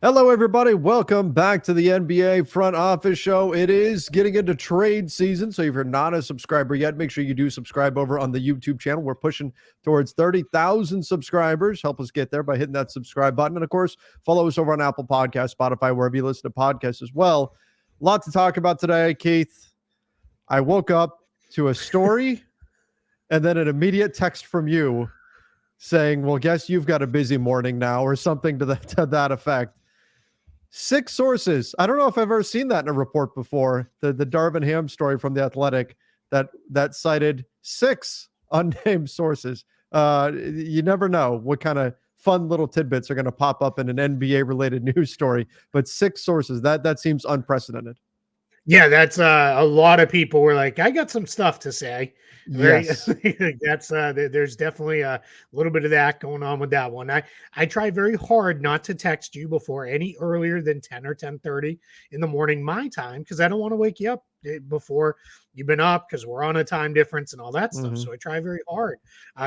Hello, everybody. Welcome back to the NBA Front Office Show. It is getting into trade season, so if you're not a subscriber yet, make sure you do subscribe over on the YouTube channel. We're pushing towards 30,000 subscribers. Help us get there by hitting that subscribe button. And, of course, follow us over on Apple Podcasts, Spotify, wherever you listen to podcasts as well. A lot to talk about today, Keith. I woke up to a story and then an immediate text from you saying, well, guess you've got a busy morning now, or something to that effect. 6 sources. I don't know if I've ever seen that in a report before. The Darvin Ham story from The Athletic that cited 6 unnamed sources. You never know what kind of fun little tidbits are going to pop up in an NBA related news story, but 6 sources, that seems unprecedented. Yeah, that's a lot of people were like, I got some stuff to say. Yes. There's definitely a little bit of that going on with that one. I try very hard not to text you before any earlier than 10 or 10:30 in the morning my time, because I don't want to wake you up before you've been up, because we're on a time difference and all that stuff. So I try very hard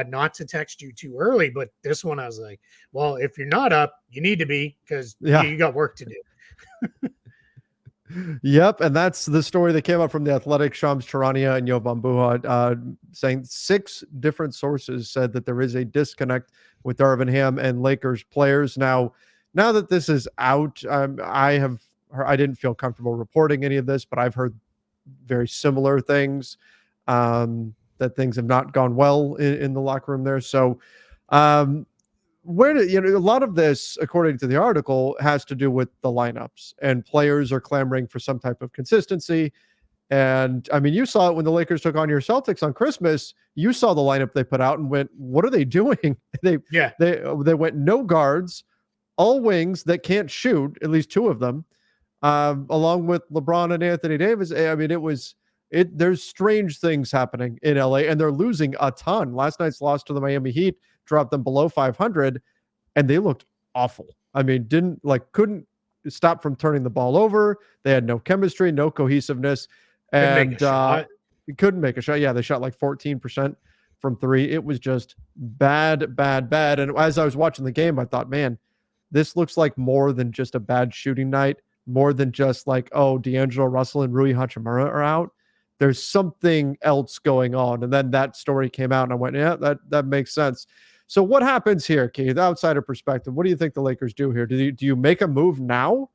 not to text you too early. But this one I was like, well, if you're not up, you need to be, because you got work to do. Yep, and that's the story that came out from The Athletic. Shams Charania and Yovan Buha saying 6 different sources said that there is a disconnect with Darvin Ham and Lakers players. Now that this is out, I didn't feel comfortable reporting any of this, but I've heard very similar things, that things have not gone well in the locker room there. So a lot of this, according to the article, has to do with the lineups, and players are clamoring for some type of consistency. And I mean, you saw it when the Lakers took on your Celtics on Christmas. You saw the lineup they put out and went, "What are they doing?" they went no guards, all wings that can't shoot, at least 2 of them, along with LeBron and Anthony Davis. I mean, there's strange things happening in LA, and they're losing a ton. Last night's loss to the Miami Heat dropped them below 500, and they looked awful. I mean, couldn't stop from turning the ball over. They had no chemistry, no cohesiveness, and couldn't make a shot. Yeah, they shot like 14% from 3. It was just bad. And as I was watching the game, I thought, man, this looks like more than just a bad shooting night, more than just like, oh, D'Angelo Russell and Rui Hachimura are out. There's something else going on. And then that story came out, and I went, yeah, that makes sense. So what happens here, Keith? Outsider perspective, what do you think the Lakers do here? Do you make a move now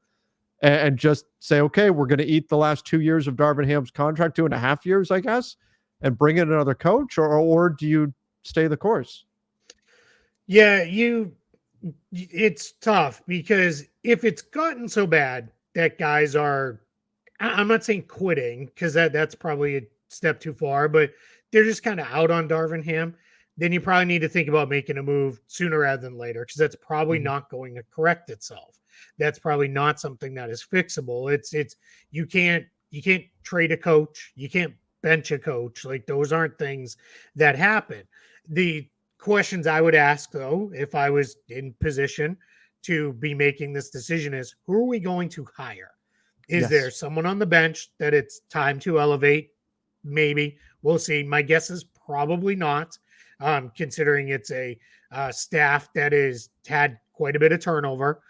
and just say, okay, we're going to eat the last 2 years of Darvin Ham's contract, 2.5 years, I guess, and bring in another coach, or do you stay the course? Yeah, it's tough, because if it's gotten so bad that guys are, I'm not saying quitting, because that's probably a step too far, but they're just kind of out on Darvin Ham, then you probably need to think about making a move sooner rather than later, because that's probably not going to correct itself. That's probably not something that is fixable. It's you can't trade a coach, you can't bench a coach. Like, those aren't things that happen. The questions I would ask, though, if I was in position to be making this decision, is, who are we going to hire? Is there someone on the bench that it's time to elevate? Maybe. We'll see. My guess is probably not, considering it's a staff that is had quite a bit of turnover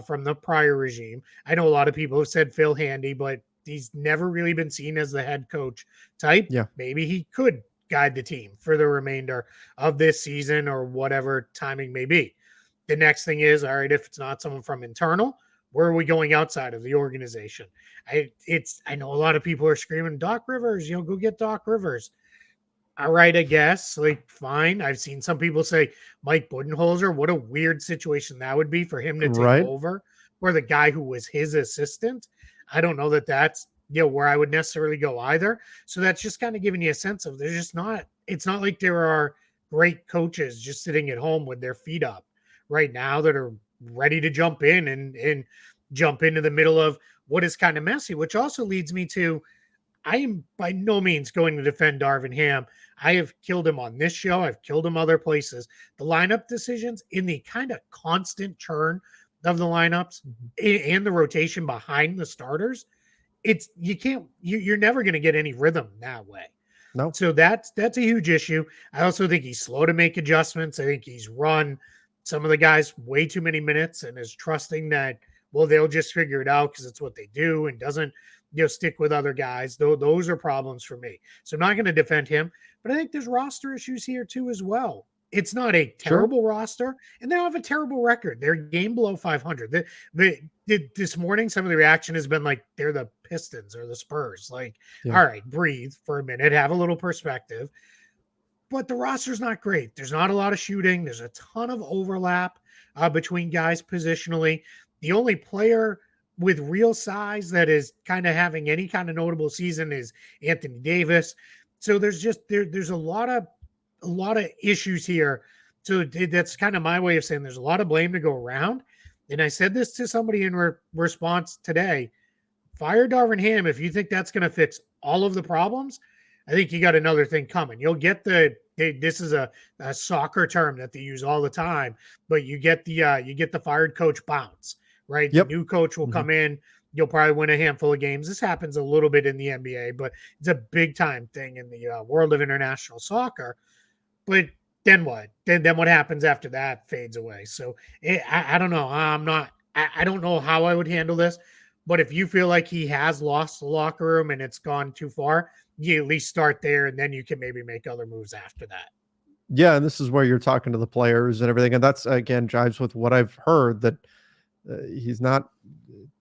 from the prior regime. I know a lot of people have said Phil Handy, but he's never really been seen as the head coach type. Yeah. Maybe he could guide the team for the remainder of this season, or whatever timing may be. The next thing is, all right, if it's not someone from internal, where are we going outside of the organization? I know a lot of people are screaming, Doc Rivers, go get Doc Rivers. All right, I guess, like, fine. I've seen some people say Mike Budenholzer. What a weird situation that would be for him to take over for the guy who was his assistant. I don't know that that's where I would necessarily go either. So that's just kind of giving you a sense of, there's just not, it's not like there are great coaches just sitting at home with their feet up right now that are ready to jump in and jump into the middle of what is kind of messy, which also leads me to, I am by no means going to defend Darvin Ham. I have killed him on this show. I've killed him other places. The lineup decisions, in the kind of constant churn of the lineups and the rotation behind the starters, you're never going to get any rhythm that way. No. So that's a huge issue. I also think he's slow to make adjustments. I think he's run some of the guys way too many minutes and is trusting that well, they'll just figure it out because it's what they do and doesn't, stick with other guys. Though those are problems for me. So I'm not going to defend him, but I think there's roster issues here too as well. It's not a Sure. terrible roster, and they don't have a terrible record. They're game below 500. This morning, some of the reaction has been like they're the Pistons or the Spurs. Like, Yeah. all right, breathe for a minute, have a little perspective. But the roster's not great. There's not a lot of shooting. There's a ton of overlap between guys positionally. The only player with real size that is kind of having any kind of notable season is Anthony Davis. So there's a lot of issues here. So that's kind of my way of saying there's a lot of blame to go around. And I said this to somebody in response today. Fire Darvin Ham if you think that's going to fix all of the problems. I think you got another thing coming. You'll get this is a soccer term that they use all the time, but you get the fired coach bounce, right? Yep. The new coach will come in. You'll probably win a handful of games. This happens a little bit in the NBA, but it's a big time thing in the world of international soccer. But then what? Then what happens after that fades away. So I don't know. I don't know how I would handle this. But if you feel like he has lost the locker room and it's gone too far, you at least start there, and then you can maybe make other moves after that. Yeah, and this is where you're talking to the players and everything, and that's again jives with what I've heard that he's not.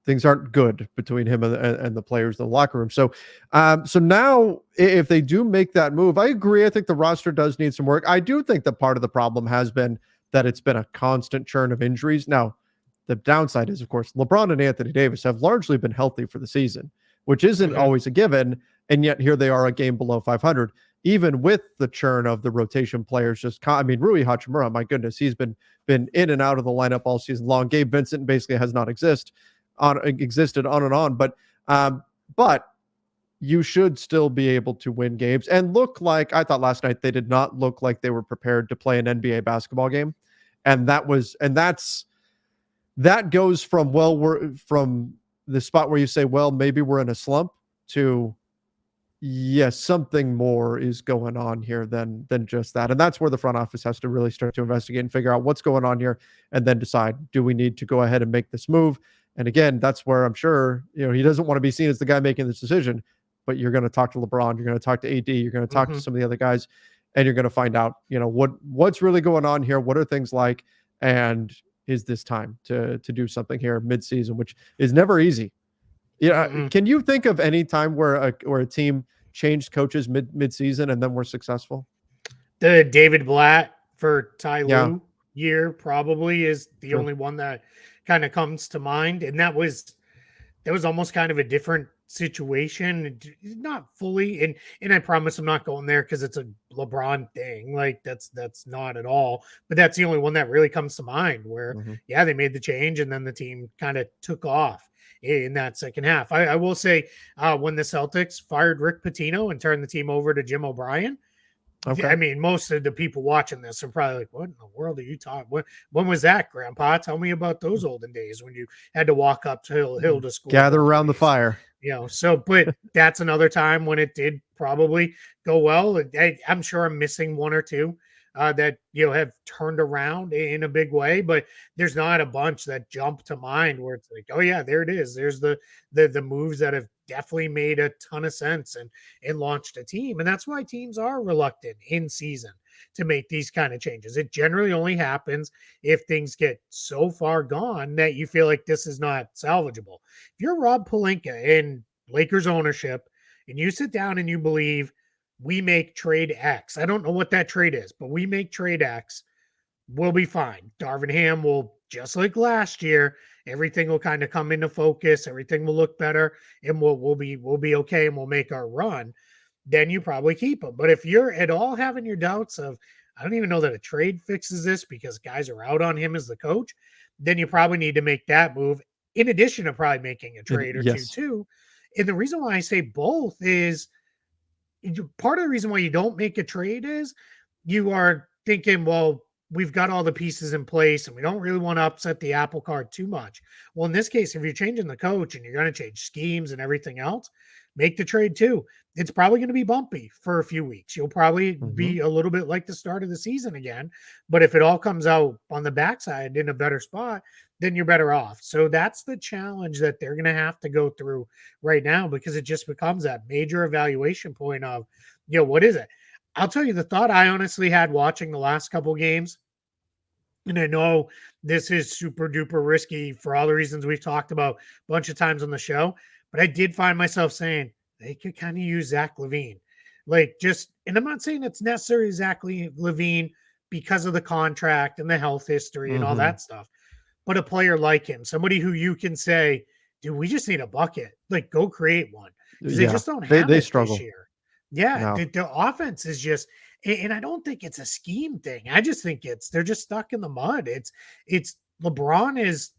Things aren't good between him and the players in the locker room. So, so now if they do make that move, I agree. I think the roster does need some work. I do think that part of the problem has been that it's been a constant churn of injuries. Now, the downside is, of course, LeBron and Anthony Davis have largely been healthy for the season, which isn't always a given. And yet here they are a game below 500, even with the churn of the rotation players. I mean, Rui Hachimura, my goodness, he's been in and out of the lineup all season long. Gabe Vincent basically has not existed on and on. But you should still be able to win games and look like I thought last night they did not look like they were prepared to play an NBA basketball game. And that goes from, well, we're from the spot where you say, well, maybe we're in a slump to, yes, something more is going on here than just that. And that's where the front office has to really start to investigate and figure out what's going on here and then decide, do we need to go ahead and make this move? And again, that's where I'm sure, he doesn't want to be seen as the guy making this decision, but you're going to talk to LeBron, you're going to talk to AD, you're going to talk to some of the other guys, and you're going to find out, what's really going on here. What are things like? And is this time to do something here midseason, which is never easy. Can you think of any time where a team changed coaches mid-season and then were successful? The David Blatt for Ty Lue year probably is the only one that kind of comes to mind. And that was almost kind of a different situation. Not fully. And I promise I'm not going there because it's a LeBron thing. Like that's not at all. But that's the only one that really comes to mind where, they made the change and then the team kind of took off in that second half. I will say when the Celtics fired Rick Pitino and turned the team over to Jim O'Brien, I mean, most of the people watching this are probably like, what in the world are you talking? When was that, Grandpa? Tell me about those olden days when you had to walk up to hill to school. Gather around the fire. But that's another time when it did probably go well. I'm sure I'm missing one or two that have turned around in a big way, but there's not a bunch that jump to mind where it's like, oh yeah, there it is. There's the moves that have definitely made a ton of sense and launched a team. And that's why teams are reluctant in season to make these kind of changes. It generally only happens if things get so far gone that you feel like this is not salvageable. If you're Rob Pelinka in Lakers ownership and you sit down and you believe we make trade X, I don't know what that trade is, but we make trade X, we'll be fine. Darvin Ham will, just like last year, everything will kind of come into focus. Everything will look better, and we'll be okay, and we'll make our run. Then you probably keep him. But if you're at all having your doubts of, I don't even know that a trade fixes this because guys are out on him as the coach, then you probably need to make that move in addition to probably making a trade or two too. And the reason why I say both is part of the reason why you don't make a trade is you are thinking, well, we've got all the pieces in place and we don't really want to upset the apple cart too much. Well, in this case, if you're changing the coach and you're going to change schemes and everything else, make the trade too. It's probably going to be bumpy for a few weeks. You'll probably Mhm. be a little bit like the start of the season again. But if it all comes out on the backside in a better spot, then you're better off. So that's the challenge that they're going to have to go through right now, because it just becomes that major evaluation point of, what is it? I'll tell you the thought I honestly had watching the last couple games, and I know this is super duper risky for all the reasons we've talked about a bunch of times on the show, but I did find myself saying they could kind of use Zach LaVine. And I'm not saying it's necessarily Zach LaVine because of the contract and the health history and all Mhm. that stuff, but a player like him, somebody who you can say, dude, we just need a bucket. Like, go create one, because they Yeah. just don't have They it this struggle. year. Yeah, No. the offense is just, and I don't think it's a scheme thing. I just think they're just stuck in the mud. It's LeBron is,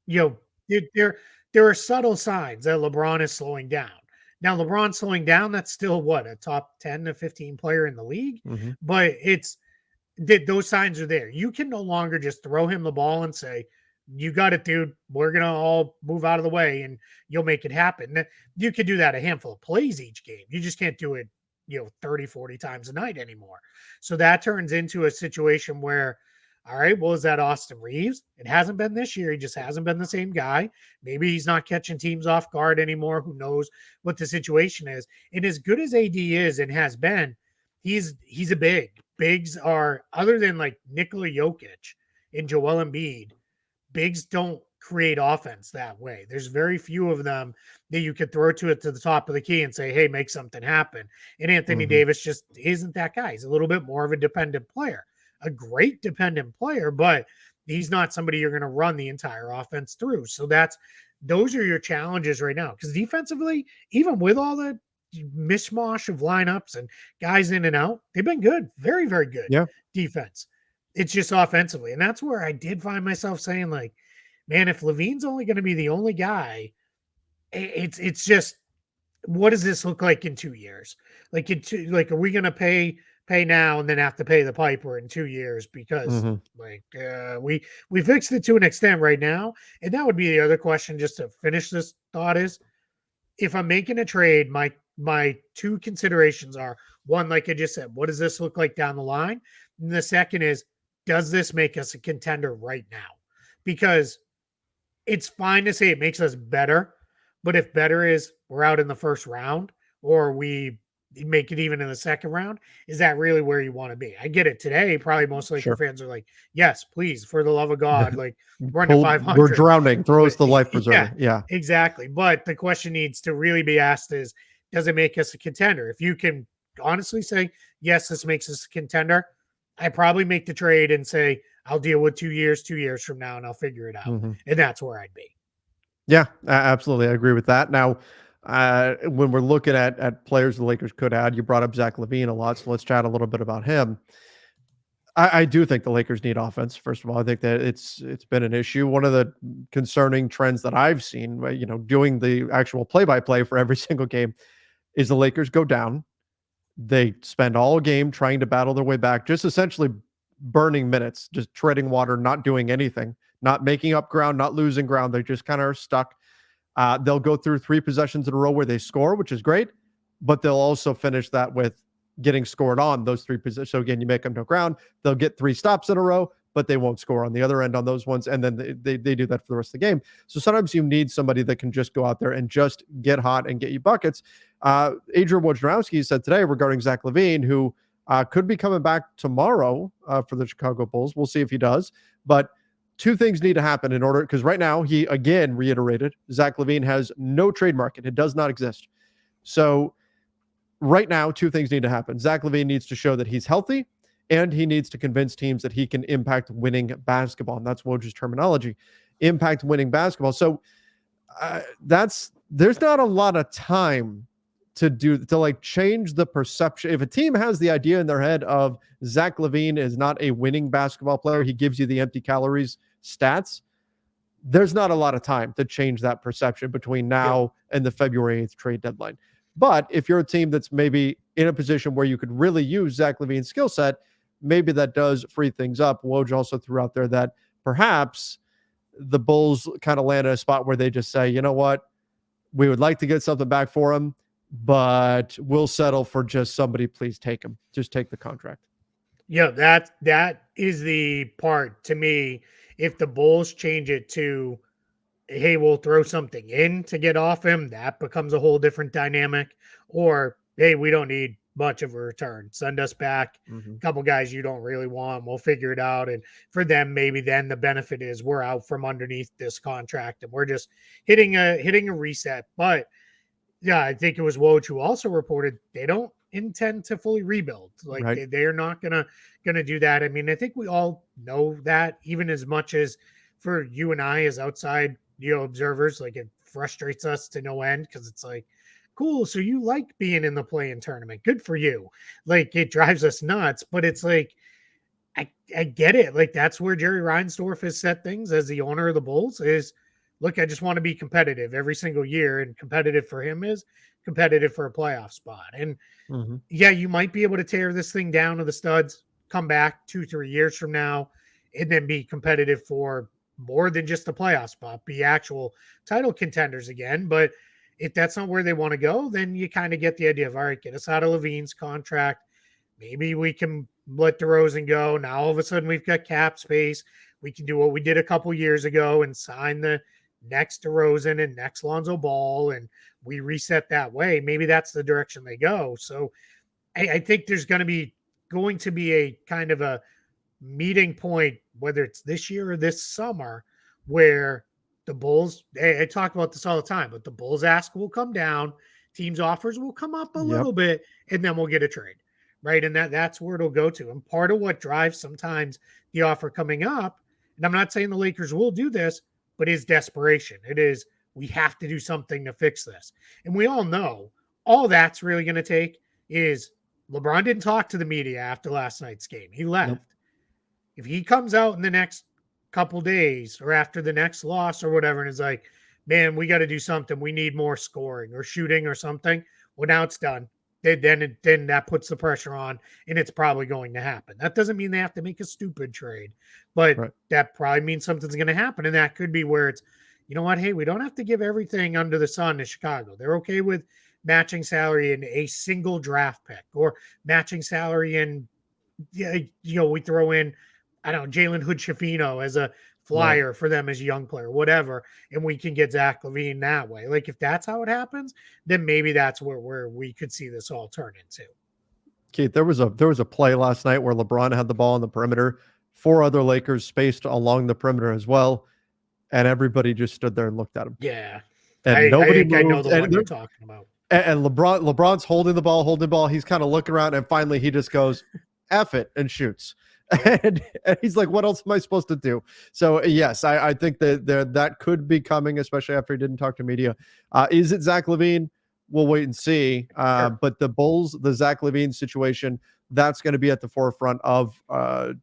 you know, there are subtle signs that LeBron is slowing down. Now, LeBron slowing down, that's still what, a top 10 to 15 player in the league, Mhm. but it's that those signs are there. You can no longer just throw him the ball and say, you got it, dude. We're going to all move out of the way and you'll make it happen. You could do that a handful of plays each game. You just can't do it, 30, 40 times a night anymore. So that turns into a situation where, all right, well, is that Austin Reeves? It hasn't been this year. He just hasn't been the same guy. Maybe he's not catching teams off guard anymore. Who knows what the situation is? And as good as AD is and has been, he's a big. Bigs are, other than like Nikola Jokic and Joel Embiid, bigs don't create offense that way. There's very few of them that you could throw to it to the top of the key and say, hey, make something happen. And Anthony Mhm. Davis just isn't that guy. He's a little bit more of a dependent player, a great dependent player, but he's not somebody you're going to run the entire offense through. So those are your challenges right now. Because defensively, even with all the mishmash of lineups and guys in and out, they've been good, very, very good Yeah. defense. It's just offensively. And that's where I did find myself saying, like, man, if LaVine's only going to be the only guy, it's just, what does this look like in 2 years? Like, are we going to pay now and then have to pay the piper in 2 years? Because Mhm. we fixed it to an extent right now. And that would be the other question, just to finish this thought, is if I'm making a trade, my two considerations are, one, like I just said, what does this look like down the line? And the second is, does this make us a contender right now? Because it's fine to say it makes us better, but if better is we're out in the first round or we make it even in the second round, is that really where you want to be? I get it today. Probably most Laker Sure. fans are like, yes, please, for the love of God, like, run to We're 500. drowning. Throw But us the life yeah, preserver. Yeah. exactly. But the question needs to really be asked is, does it make us a contender? If you can honestly say, yes, this makes us a contender, I probably make the trade and say, I'll deal with 2 years from now and I'll figure it out. Mhm. And that's where I'd be. Yeah, absolutely. I agree with that. Now, when we're looking at players the Lakers could add, you brought up Zach LaVine a lot, so let's chat a little bit about him. I do think the Lakers need offense. First of all, I think that it's been an issue. One of the concerning trends that I've seen, doing the actual play-by-play for every single game, is the Lakers go down. They spend all game trying to battle their way back, just essentially burning minutes, just treading water, not doing anything, not making up ground, not losing ground. They just kind of are stuck. They'll go through 3 possessions in a row where they score, which is great, but they'll also finish that with getting scored on those 3 possessions. So again, you make them no ground. They'll get 3 stops in a row, but they won't score on the other end on those ones. And then they do that for the rest of the game. So sometimes you need somebody that can just go out there and just get hot and get you buckets. Adrian Wojnarowski said today regarding Zach LaVine, who could be coming back tomorrow for the Chicago Bulls. We'll see if he does. But two things need to happen in order, because right now he again reiterated Zach LaVine has no trade market. It does not exist. So right now, two things need to happen. Zach LaVine needs to show that he's healthy, and he needs to convince teams that he can impact winning basketball. And that's Woj's terminology, impact winning basketball. So there's not a lot of time to like change the perception. If a team has the idea in their head of Zach LaVine is not a winning basketball player, he gives you the empty calories stats, there's not a lot of time to change that perception between Yep. now and the February 8th trade deadline. But if you're a team that's maybe in a position where you could really use Zach LaVine's skill set, maybe that does free things up. Woj also threw out there that perhaps the Bulls kind of land in a spot where they just say, you know what, we would like to get something back for him, but we'll settle for just somebody, please take him. Just take the contract. Yeah, that is the part to me. If the Bulls change it to, hey, we'll throw something in to get off him, that becomes a whole different dynamic. Or, hey, we don't need much of a return. Send us back a couple guys you don't really want. We'll figure it out. And for them, maybe then the benefit is we're out from underneath this contract and we're just hitting a reset. But yeah, I think it was Woj who also reported they don't intend to fully rebuild. Like Right. they're not gonna do that. I mean, I think we all know that, even as much as for you and I as outside, observers, like it frustrates us to no end because it's like, cool, so you like being in the play-in tournament. Good for you. Like it drives us nuts, but it's like I get it. Like that's where Jerry Reinsdorf has set things as the owner of the Bulls is, look, I just want to be competitive every single year. And competitive for him is competitive for a playoff spot. And yeah, you might be able to tear this thing down to the studs, come back 2-3 years from now, and then be competitive for more than just a playoff spot, be actual title contenders again. But if that's not where they want to go, then you kind of get the idea of, all right, get us out of LaVine's contract. Maybe we can let DeRozan go. Now all of a sudden we've got cap space. We can do what we did a couple years ago and sign the next DeRozan and next Lonzo Ball, and we reset that way. Maybe that's the direction they go. So I think there's going to be a kind of a meeting point, whether it's this year or this summer, where the Bulls, I talk about this all the time, but the Bulls ask will come down, teams' offers will come up a little bit, and then we'll get a trade. Right. And that's where it'll go to. And part of what drives sometimes the offer coming up, and I'm not saying the Lakers will do this, but is desperation. It is, we have to do something to fix this. And we all know all that's really going to take is LeBron didn't talk to the media after last night's game. He left. Nope. If he comes out in the next couple days or after the next loss or whatever and is like, man, we got to do something. We need more scoring or shooting or something. Well, now it's done. Then that puts the pressure on, and it's probably going to happen. That doesn't mean they have to make a stupid trade, but that probably means something's going to happen, and that could be where it's, you know what, hey, we don't have to give everything under the sun to Chicago. They're okay with matching salary in a single draft pick or matching salary in, we throw in, I don't know, Jalen Hood-Schifino as a flyer for them as a young player, whatever, and we can get Zach LaVine that way. Like if that's how it happens, then maybe that's where we could see this all turn into. Keith, there was a play last night where LeBron had the ball on the perimeter, 4 other Lakers spaced along the perimeter as well, and everybody just stood there and looked at him. Yeah, and nobody moved. I know the one you're talking about. And LeBron's holding the ball. He's kind of looking around, and finally he just goes, "F it," and shoots. And he's like, what else am I supposed to do? So yes, I think that could be coming, especially after he didn't talk to media. Is it Zach LaVine? We'll wait and see. But the Bulls, the Zach LaVine situation, that's going to be at the forefront of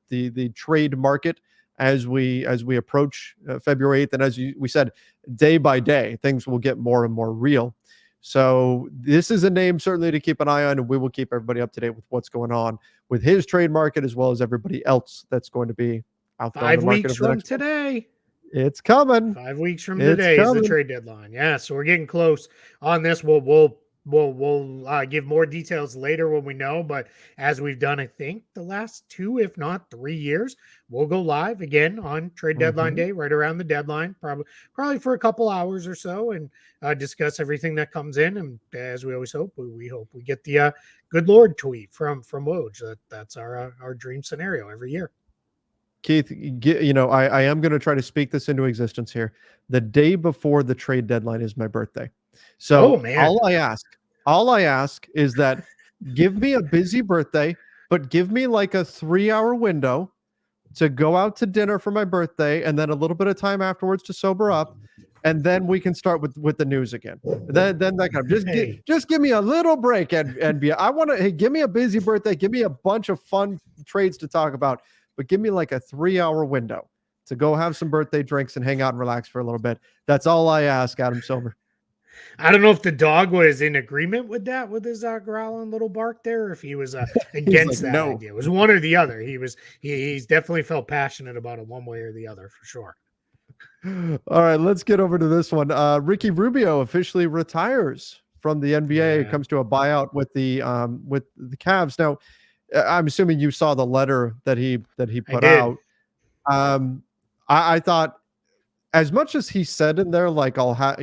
the trade market as we approach February 8th. And as we said, day by day, things will get more and more real. So this is a name certainly to keep an eye on, and we will keep everybody up to date with what's going on with his trade market as well as everybody else that's going to be out there. 5 weeks from today. It's coming. 5 weeks from today is the trade deadline. Yeah, so we're getting close on this. We'll give more details later when we know, but as we've done, I think the last 2, if not 3 years, we'll go live again on trade deadline day, right around the deadline, probably for a couple hours or so, and discuss everything that comes in. And as we always hope, we hope we get the good Lord tweet from Woj. That's our dream scenario every year. Keith, I am going to try to speak this into existence here. The day before the trade deadline is my birthday. So all I ask is that give me a busy birthday, but give me like a 3-hour window to go out to dinner for my birthday and then a little bit of time afterwards to sober up. And then we can start with the news again. Then that kind of just give me a little break and I want to, give me a busy birthday. Give me a bunch of fun trades to talk about, but give me like a 3-hour window to go have some birthday drinks and hang out and relax for a little bit. That's all I ask, Adam Silver. I don't know if the dog was in agreement with that, with his growling little bark there, or if he was He's like, against that no. idea. It was one or the other. He's definitely felt passionate about it one way or the other for sure. All right, let's get over to this one. Ricky Rubio officially retires from the NBA. It Yeah, comes to a buyout with the Cavs. Now, I'm assuming you saw the letter that he I put did. out. I thought, as much as he said in there, like, I'll have,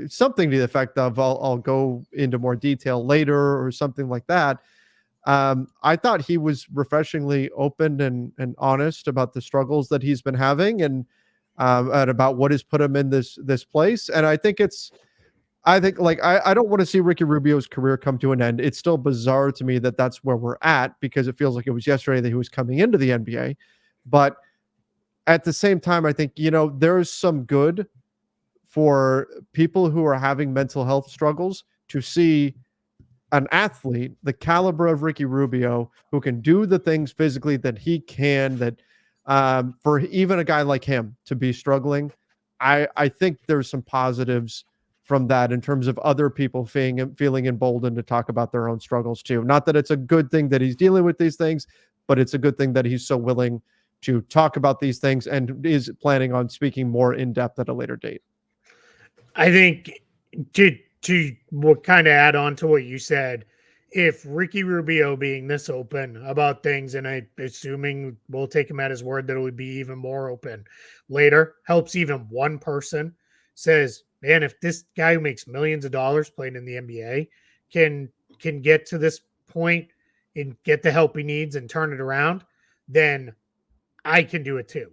something to the effect of, I'll go into more detail later or something like that. I thought he was refreshingly open and honest about the struggles that he's been having, and about what has put him in this place. And I think, like, I don't want to see Ricky Rubio's career come to an end. It's still bizarre to me that that's where we're at, because it feels like it was yesterday that he was coming into the NBA. But at the same time, I think, there's some good for people who are having mental health struggles to see an athlete the caliber of Ricky Rubio, who can do the things physically that he can, that for even a guy like him to be struggling. I think there's some positives from that, in terms of other people feeling emboldened to talk about their own struggles too. Not that it's a good thing that he's dealing with these things, but it's a good thing that he's so willing to talk about these things and is planning on speaking more in depth at a later date. I think to what kind of add on to what you said, if Ricky Rubio being this open about things, and I assuming we'll take him at his word that it would be even more open later, helps even one person, says, man, if this guy who makes millions of dollars playing in the NBA can get to this point and get the help he needs and turn it around, then I can do it too.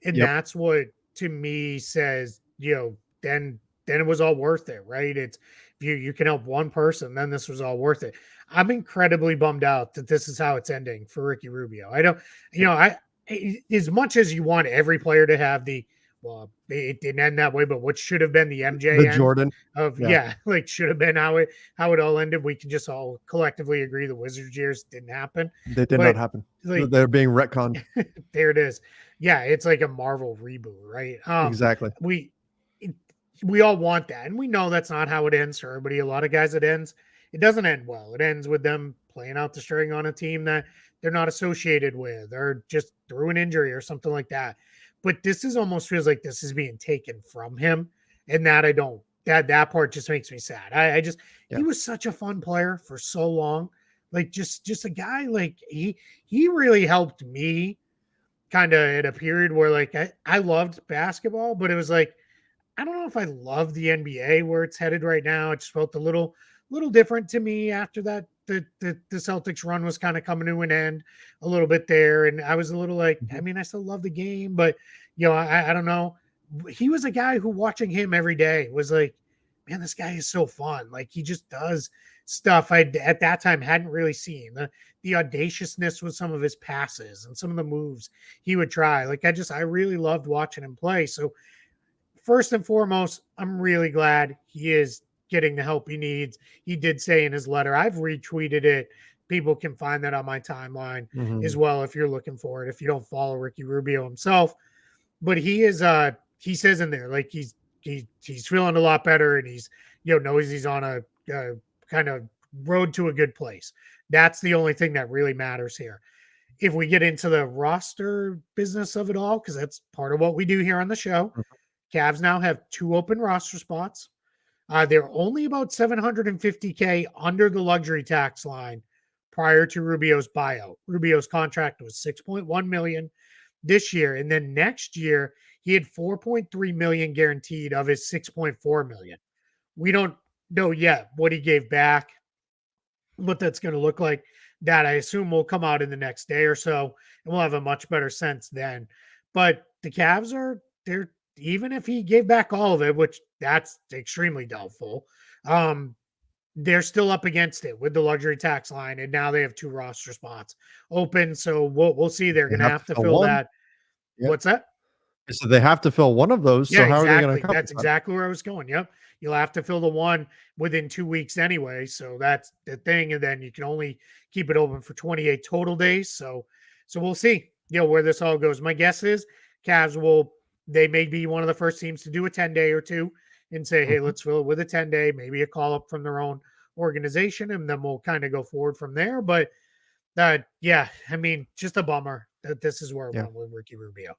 And Yep. that's what to me says, then it was all worth it, right? It's if you can help one person, then this was all worth it. I'm incredibly bummed out that this is how it's ending for Ricky Rubio. I don't, I as much as you want every player to have it didn't end that way, but what should have been the The MJ end Jordan. of Yeah, like should have been how it all ended. We can just all collectively agree the Wizards years didn't happen, that did not but happen. like They're being retconned. there it is. Yeah, it's like a Marvel reboot, right? Exactly. We we all want that, and we know that's not how it ends for everybody. A lot of guys, it doesn't end well. It ends with them playing out the string on a team that they're not associated with, or just through an injury or something like that. But this is almost feels like this is being taken from him, and that I don't. That part just makes me sad. I just Yeah. he was such a fun player for so long, like just a guy like he really helped me kind of at a period where like I loved basketball, but it was like I don't know if I love the NBA where it's headed right now. It just felt a little different to me after that. The Celtics run was kind of coming to an end a little bit there, and I was a little like, I Mhm. mean, I still love the game, but I don't know. He was a guy who watching him every day was like, man, this guy is so fun. Like he just does stuff I at that time hadn't really seen. The audaciousness with some of his passes and some of the moves he would try. Like I really loved watching him play. So first and foremost, I'm really glad he is getting the help he needs. He did say in his letter, I've retweeted it. People can find that on my timeline as Mhm. well if you're looking for it, if you don't follow Ricky Rubio himself. But he says in there like he's feeling a lot better, and he's knows he's on a kind of road to a good place. That's the only thing that really matters here. If we get into the roster business of it all, because that's part of what we do here on the show, Cavs now have 2 open roster spots. They're only about 750K under the luxury tax line prior to Rubio's buyout. Rubio's contract was 6.1 million this year, and then next year he had 4.3 million guaranteed of his 6.4 million. We don't know yet what he gave back, what that's going to look like. That I assume will come out in the next day or so, and we'll have a much better sense then. But the Cavs they're even if he gave back all of it, which that's extremely doubtful, um, they're still up against it with the luxury tax line, and now they have 2 roster spots open. So we'll see. They're They going to have to have to fill fill one. that. Yep. What's that? So they have to fill one of those. Yeah, So how are they going to exactly. accomplish That's that? exactly where I was going. Yep. You'll have to fill the one within 2 weeks anyway. So that's the thing. And then you can only keep it open for 28 total days. So we'll see, where this all goes. My guess is Cavs they may be one of the first teams to do a 10-day or two and say, hey, Mhm. let's fill it with a 10-day, maybe a call up from their own organization, and then we'll kind of go forward from there. But yeah, I mean, just a bummer that this is where it Yeah, went with Ricky Rubio.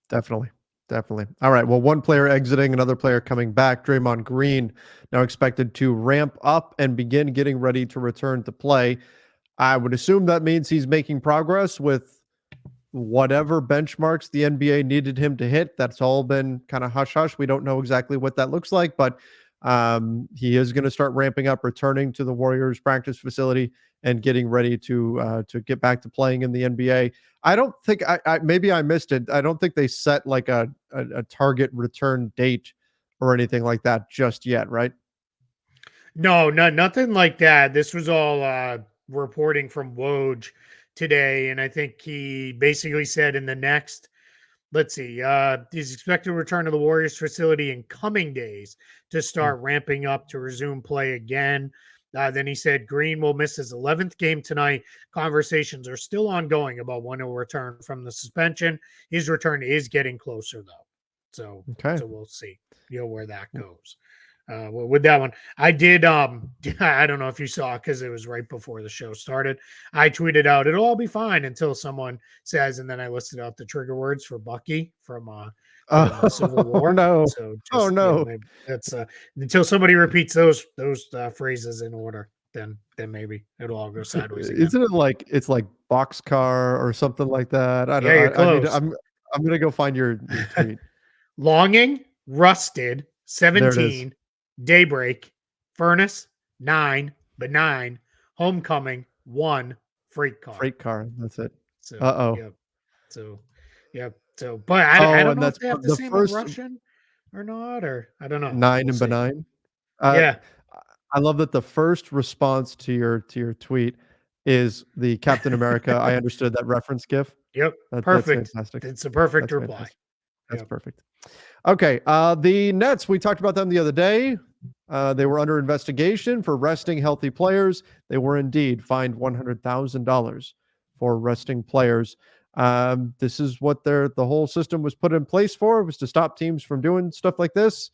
definitely. Definitely. All right. Well, one player exiting, another player coming back. Draymond Green now expected to ramp up and begin getting ready to return to play. I would assume that means he's making progress with whatever benchmarks the NBA needed him to hit. That's all been kind of hush hush. We don't know exactly what that looks like, but he is going to start ramping up, returning to the Warriors practice facility and getting ready to get back to playing in the NBA. I don't think I maybe I missed it. I don't think they set like a target return date or anything like that just yet, right? No, nothing like that. This was all reporting from Woj today, and I think he basically said in the next, let's see, he's expected to return to the Warriors facility in coming days to Mm. start ramping up to resume play again. Then he said Green will miss his 11th game tonight. Conversations are still ongoing about when he'll return from the suspension. His return is getting closer though, so Okay. we'll see, where that goes. With that one, I did. I don't know if you saw because it was right before the show started. I tweeted out, "It'll all be fine" until someone says, and then I listed out the trigger words for Bucky from Civil Oh War. no. So Oh just no. maybe that's until somebody repeats those phrases in order, then maybe it'll all go sideways again. Isn't it like it's like boxcar or something like that? I don't Yeah, you're I need to close. I'm gonna go find your tweet. Longing, Rusted, There it is. 17, Daybreak, Furnace, 9, Benign, Homecoming, 1, Freight Car. Freight car, that's it. So, Uh-oh. yep. So, yep. So, but I Oh, don't and know if that's they have the the same on first Russian or not, or I don't know. 9 We'll and see. benign. Uh, Yeah. I love that the first response to your tweet is the Captain America, "I understood that reference" GIF. Yep. That's Perfect. fantastic. It's a perfect That's reply. fantastic. That's Yep. perfect. Okay, the Nets, we talked about them the other day. They were under investigation for resting healthy players. They were indeed fined $100,000 for resting players. This is what the whole system was put in place for, was to stop teams from doing stuff like this.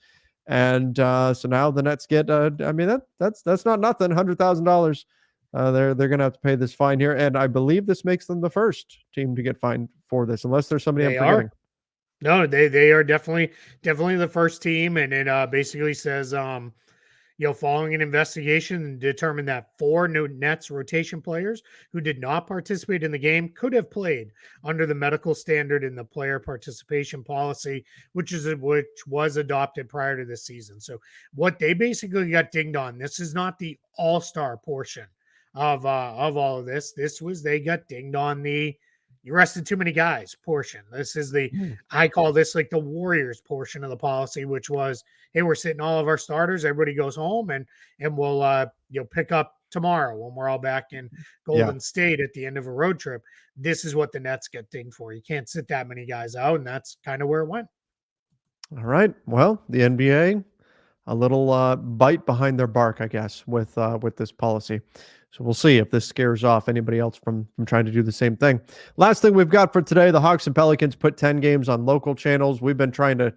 And so now the Nets get, I mean, that's not nothing, $100,000. They're going to have to pay this fine here. And I believe this makes them the first team to get fined for this, unless there's somebody I'm They forgetting. are. No, they are definitely the first team, and it basically says following an investigation determined that 4 new Nets rotation players who did not participate in the game could have played under the medical standard in the player participation policy, which was adopted prior to this season. So what they basically got dinged on. This is not the all-star portion of all of this. This was they got dinged on the you rested too many guys portion. This is the Hmm. I call this like the Warriors portion of the policy, which was, hey, we're sitting all of our starters, everybody goes home, and we'll pick up tomorrow when we're all back in Yeah. Golden State at the end of a road trip. This is what the Nets get dinged for. You can't sit that many guys out, and that's kind of where it went. All right. Well, the NBA, a little bite behind their bark, I guess, with this policy. So we'll see if this scares off anybody else from trying to do the same thing. Last thing we've got for today: the Hawks and Pelicans put 10 games on local channels. We've been trying to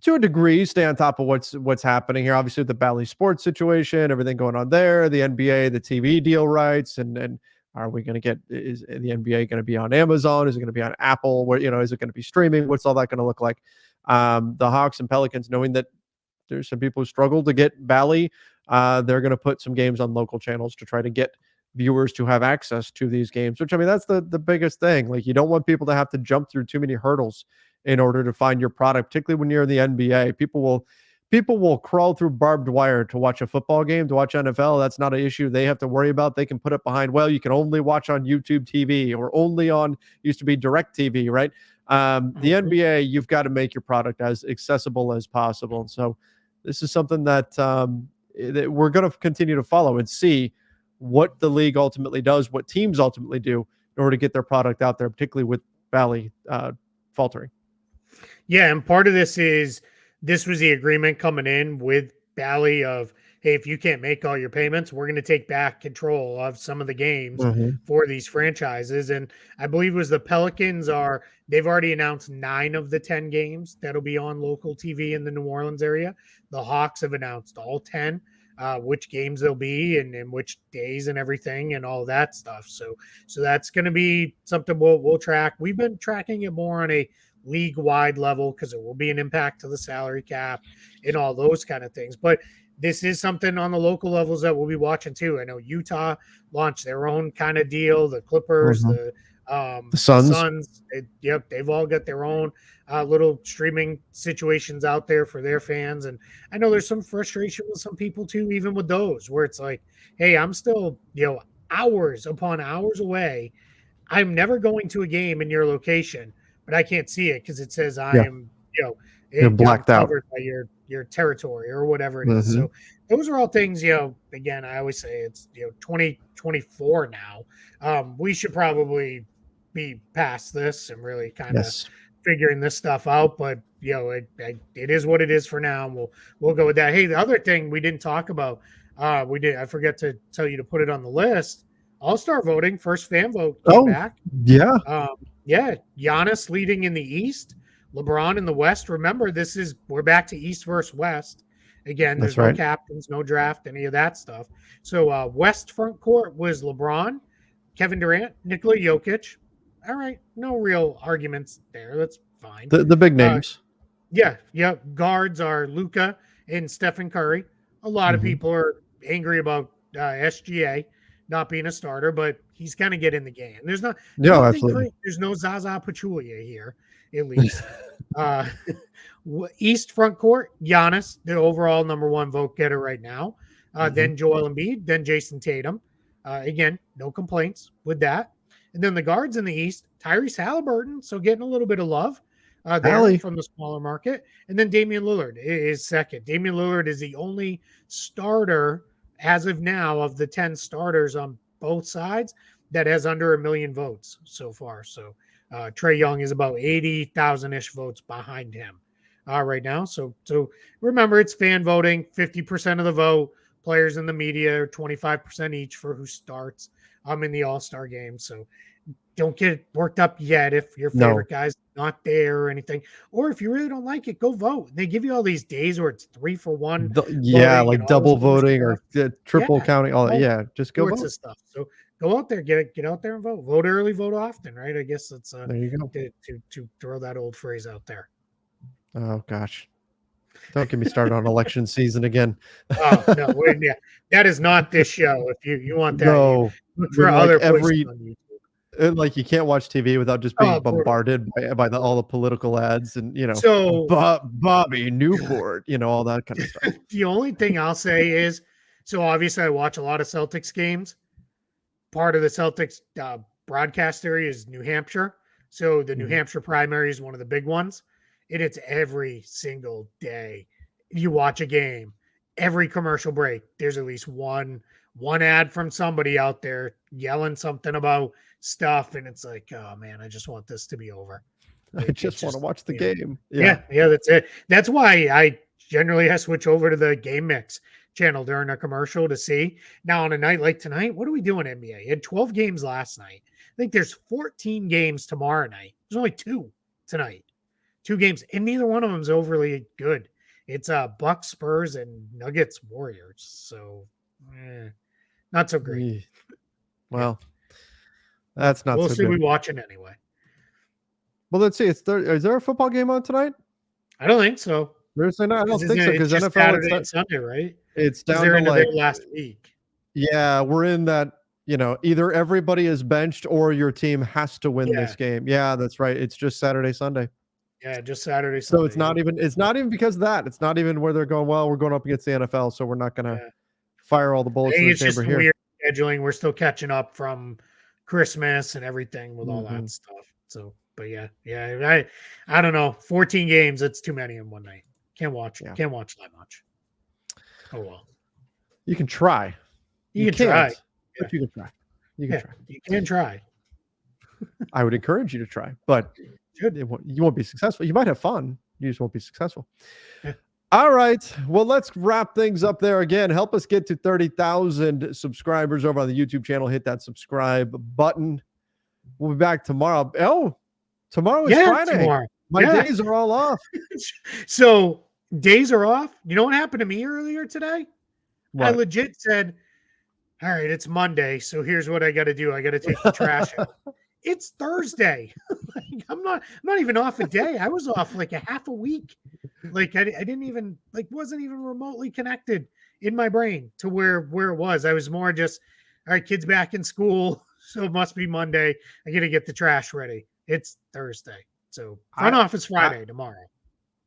a degree, stay on top of what's happening here. Obviously, the Bally Sports situation, everything going on there, the NBA, the TV deal rights, and are we going to get? Is the NBA going to be on Amazon? Is it going to be on Apple? Where is it going to be streaming? What's all that going to look like? The Hawks and Pelicans, knowing that there's some people who struggle to get Bally, they're going to put some games on local channels to try to get viewers to have access to these games. Which, I mean, that's the biggest thing. Like, you don't want people to have to jump through too many hurdles in order to find your product, particularly when you're in the NBA. People will crawl through barbed wire to watch a football game, to watch NFL. That's not an issue they have to worry about. They can put it behind, well, you can only watch on YouTube TV or only on, used to be Direct TV, right? The Mhm. NBA, you've got to make your product as accessible as possible. And so this is something that we're going to continue to follow and see what the league ultimately does, what teams ultimately do in order to get their product out there, particularly with Bally faltering. Yeah, and part of this was the agreement coming in with Bally of, hey, if you can't make all your payments, we're going to take back control of some of the games Mhm. for these franchises. And I believe it was the Pelicans they've already announced 9 of the 10 games that'll be on local TV in the New Orleans area. The Hawks have announced all 10, which games they'll be and which days and everything and all that stuff. So that's going to be something we'll track. We've been tracking it more on a league wide level because it will be an impact to the salary cap and all those kind of things. But this is something on the local levels that we'll be watching too. I know Utah launched their own kind of deal. The Clippers, Mhm. the The Suns. Suns, they've all got their own little streaming situations out there for their fans. And I know there's some frustration with some people too, even with those, where it's like, hey, I'm still, hours upon hours away. I'm never going to a game in your location, but I can't see it because it says I Yeah. am, You're I'm blacked out. covered by your territory or whatever it is. Mhm. So those are all things, again, I always say it's 2024 now. We should probably be past this and really kind of Yes. figuring this stuff out. But it is what it is for now. And we'll go with that. Hey, the other thing we didn't talk about, I forgot to tell you to put it on the list. All-star voting, first fan vote came Oh, back. yeah. Yeah, Giannis leading in the East, LeBron in the West. Remember, we're back to East versus West. Again, That's there's no right. captains, no draft, any of that stuff. So West front court was LeBron, Kevin Durant, Nikola Jokic. All right, no real arguments there. That's fine. The big Uh, names. yeah. Guards are Luka and Stephen Curry. A lot of Mhm. people are angry about SGA not being a starter, but he's going to get in the game. There's Yeah, nothing absolutely. crazy. There's no Zaza Pachulia here, at least. uh, East front court, Giannis, the overall number 1 vote getter right now. Then Joel Embiid, then Jason Tatum. Again, no complaints with that. And then the guards in the East, Tyrese Halliburton, so getting a little bit of love there Allie. from the smaller market. And then Damian Lillard is second. Damian Lillard is the only starter as of now of the 10 starters on both sides that has under 1 million votes so far. So Trae Young is about 80,000 ish votes behind him right now. So remember, it's fan voting, 50% of the vote. Players in the media, 25% each for who starts in the All-Star game. So don't get worked up yet if your No. favorite guy's not there or anything. Or if you really don't like it, go vote. They give you all these days where it's 3-for-1 Yeah, voting and like all this double other voting or stuff. triple Yeah, counting. All all yeah, just go sorts vote. of stuff. So go out there, get out there and vote. Vote early, vote often, right? I guess it's There you go. to throw that old phrase out there. Oh gosh. Don't get me started on election season again. Oh no, yeah, that is not this show. If you want that, you No. look for When like other places every on YouTube. like you can't watch TV without just being Oh, brutal. bombarded by all the political ads and So Bobby Newport, all that kind of stuff. the only thing I'll say is, so obviously I watch a lot of Celtics games. Part of the Celtics broadcast area is New Hampshire. So the New Mhm. Hampshire primary is one of the big ones. And it's every single day. You watch a game, every commercial break, there's at least one ad from somebody out there yelling something about stuff. And it's like, oh man, I just want this to be over. I It's just want to just, watch the game. Yeah. yeah, that's it. That's why I switch over to the Game Mix channel during a commercial to see. Now on a night like tonight, what are we doing, NBA? You had 12 games last night. I think there's 14 games tomorrow night. There's only 2 tonight. 2 games, and neither one of them is overly good. It's Bucks, Spurs, and Nuggets, Warriors. So not so great. Yeah. Yeah. Well, that's not We'll so see. We good. watching anyway. Well, let's see. Is there a football game on tonight? I don't think so. Thursday night? I don't think so It's because just NFL Saturday and Sunday, right? it's Because down they're to into their like last week. yeah, we're in that, either everybody is benched or your team has to win Yeah. this game. Yeah, that's right. It's just Saturday, Sunday. Yeah, just Saturday, So Sunday. it's not even because of that. It's not even where they're going, well, we're going up against the NFL, so we're not gonna Yeah. fire all the I bullets in think the it's just chamber the here. weird scheduling. We're still catching up from Christmas and everything with all Mhm. that stuff. So, but yeah. I don't know. 14 games. It's too many in one night. Can't watch. Yeah. Can't watch that much. Oh well. You can try. You can try. Can't, but you can try. You can Yeah, try. you can try. I would encourage you to try, but Good. you won't be successful. You might have fun. You just won't be successful. Yeah. All right. Well, let's wrap things up there again. Help us get to 30,000 subscribers over on the YouTube channel. Hit that subscribe button. We'll be back tomorrow. Oh, tomorrow is Friday. Tomorrow. My days are all off. So days are off. You know what happened to me earlier today? What? I legit said, all right, it's Monday, so here's what I got to do. I got to take the trash out. It's Thursday. Like, I'm not even off a day. I was off like a half a week. Like I didn't even wasn't even remotely connected in my brain to where it was. I was more just, all right, kids back in school, so it must be Monday. I got to get the trash ready. It's Thursday. So front office Friday tomorrow.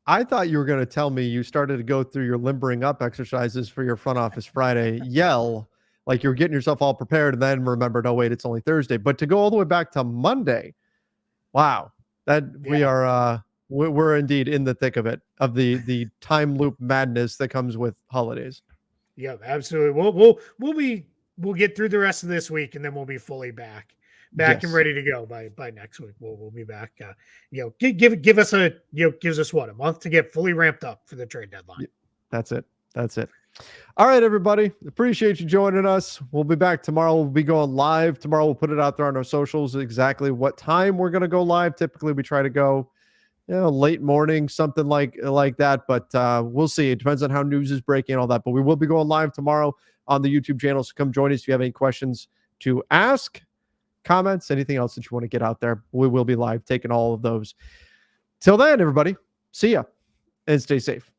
I thought you were going to tell me you started to go through your limbering up exercises for your front office Friday yell, like you're getting yourself all prepared, and then remembered, oh wait, it's only Thursday. But to go all the way back to Monday, wow, that we are we're indeed in the thick of it, of the time loop madness that comes with holidays. Yeah, absolutely. We'll get through the rest of this week, and then we'll be fully back and ready to go by next week. We'll be back. Give us gives us what, a month to get fully ramped up for the trade deadline. That's it. All right, everybody. Appreciate you joining us. We'll be back tomorrow. We'll be going live tomorrow. We'll put it out there on our socials exactly what time we're going to go live. Typically, we try to go, late morning, something like that. But we'll see. It depends on how news is breaking and all that. But we will be going live tomorrow on the YouTube channel. So come join us if you have any questions to ask, comments, anything else that you want to get out there. We will be live taking all of those. Till then, everybody, see ya and stay safe.